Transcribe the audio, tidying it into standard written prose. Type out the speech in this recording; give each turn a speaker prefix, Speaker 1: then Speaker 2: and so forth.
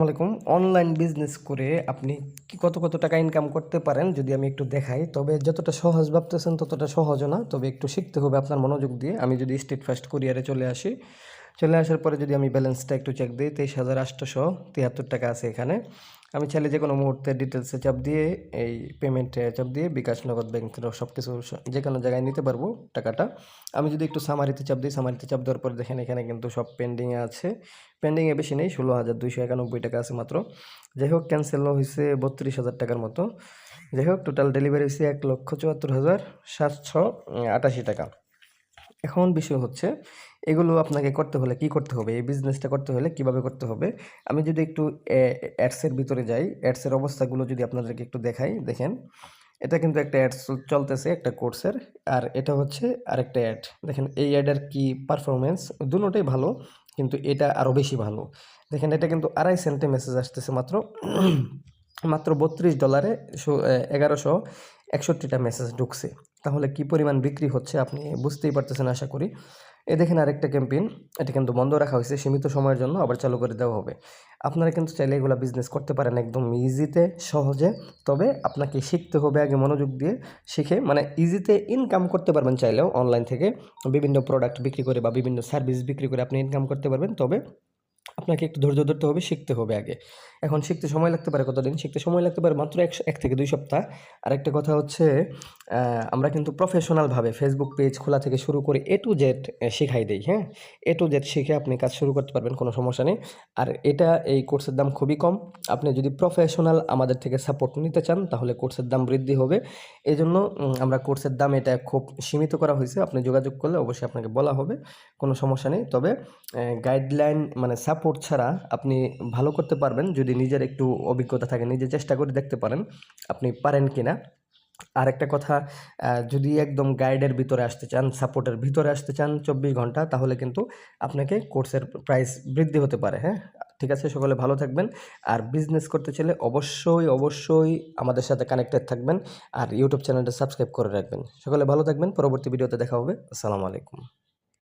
Speaker 1: আসসালামাইকুম। Online business করে আপনি কত টাকা ইনকাম করতে পারেন যদি আমি একটু দেখাই। তবে যতটা সহজ ভাবতেছেন ততটা সহজও না। তবে একটু শিখতে হবে আপনার মনোযোগ দিয়ে। আমি যদি স্টেট ফার্স্ট কুরিয়ারে চলে আসি, চলে আসার পরে যদি আমি ব্যালেন্সটা একটু চেক দিই, ২৩,৮৭৩ টাকা আছে এখানে। আমি চাইলে যেকোনো মুহূর্তে ডিটেইলসে চাপ দিয়ে এই পেমেন্টে চাপ দিয়ে বিকাশ, নগদ, ব্যাংক সব কিছু যেকোনো জায়গায় নিতে পারবো টাকাটা। আমি যদি একটু সামারিতে চাপ দিই, সামারিতে চাপ দেওয়ার পরে দেখেন এখানে কিন্তু সব পেন্ডিংয়ে আছে। পেন্ডিংয়ে বেশি নেই, ১৬,২৯১ টাকা আছে মাত্র। যাই হোক, ক্যান্সেলও হয়েছে ৩২,০০০ টাকার মতো। যাই হোক, টোটাল ডেলিভারি হয়েছে ১,৭৪,৭৮৮ টাকা। এখন বিষয় হচ্ছে এগুলো আপনাকে করতে হলে কি করতে হবে, এই বিজনেসটা করতে হলে কিভাবে করতে হবে। আমি যদি একটু অ্যাডসের ভিতরে যাই, অ্যাডসের অবস্থাগুলো যদি আপনাদেরকে একটু দেখাই, দেখেন এটা কিন্তু একটা অ্যাডস চলতেছে একটা কোর্সের, আর এটা হচ্ছে আরেকটা অ্যাড। দেখেন এই অ্যাডের কি পারফরমেন্স, দুটোটাই ভালো, কিন্তু এটা আরও বেশি ভালো। দেখেন এটা কিন্তু ২.৫ সেন্টে মেসেজ আসতেছে মাত্র মাত্র $32 ১১৬১টা মেসেজ ঢুকছে। তাহলে কি পরিমাণ বিক্রি হচ্ছে আপনি বুঝতেই পারতেছেন আশা করি। এই দেখেন আরেকটা ক্যাম্পেইন, এটা কিন্তু বন্ধ রাখা হয়েছে সীমিত সময়ের জন্য, আবার চালু করে দেওয়া হবে। আপনারা কিন্তু চাইলে এগুলো বিজনেস করতে পারেন একদম ইজিতে, সহজে। তবে আপনাকে শিখতে হবে আগে মনোযোগ দিয়ে। শিখে মানে ইজিতে ইনকাম করতে পারবেন চাইলেও অনলাইন থেকে বিভিন্ন প্রোডাক্ট বিক্রি করে বা বিভিন্ন সার্ভিস বিক্রি করে আপনি ইনকাম করতে পারবেন। তবে আপনাকে একটু ধৈর্য ধরতে হবে, শিখতে হবে আগে। এখন শিখতে সময় লাগতে পারে কতদিন? শিখতে সময় লাগতে পারে মাত্র ১ থেকে ২ সপ্তাহ। আরেকটা কথা হচ্ছে আমরা কিন্তু প্রফেশনালভাবে ফেসবুক পেজ খোলা থেকে শুরু করে A to Z শিখাই দেই, হ্যাঁ? A to Z শিখে আপনি কাজ শুরু করতে পারবেন, কোনো সমস্যা নেই। আর এই কোর্সের দাম খুবই কম। আপনি যদি প্রফেশনাল আমাদের থেকে সাপোর্ট নিতে চান তাহলে কোর্সের দাম বৃদ্ধি হবে। এজন্য আমরা কোর্সের দাম এটা খুব সীমিত করা হয়েছে। আপনি যোগাযোগ করলে অবশ্যই আপনাকে বলা হবে, কোনো সমস্যা নেই। তবে গাইডলাইন মানে সাপোর্ট ছাড়া আপনি ভালো করতে পারবেন যদি নিজের একটু অভিজ্ঞতা থাকে, নিজে চেষ্টা করে দেখতে পারেন আপনি পারেন কিনা। আরেকটা কথা, যদি একদম গাইডের ভিতরে আসতে চান, সাপোর্টের ভিতরে আসতে চান ২৪ ঘন্টা, তাহলে কিন্তু আপনাকে কোর্সের প্রাইস বৃদ্ধি হতে পারে, হ্যাঁ? ঠিক আছে, সকলে ভালো থাকবেন। আর বিজনেস করতে চাইলে অবশ্যই আমাদের সাথে কানেক্টেড থাকবেন। আর ইউটিউব চ্যানেলটা সাবস্ক্রাইব করে রাখবেন। সকলে ভালো থাকবেন। পরবর্তী ভিডিওতে দেখা হবে। আসসালামু আলাইকুম।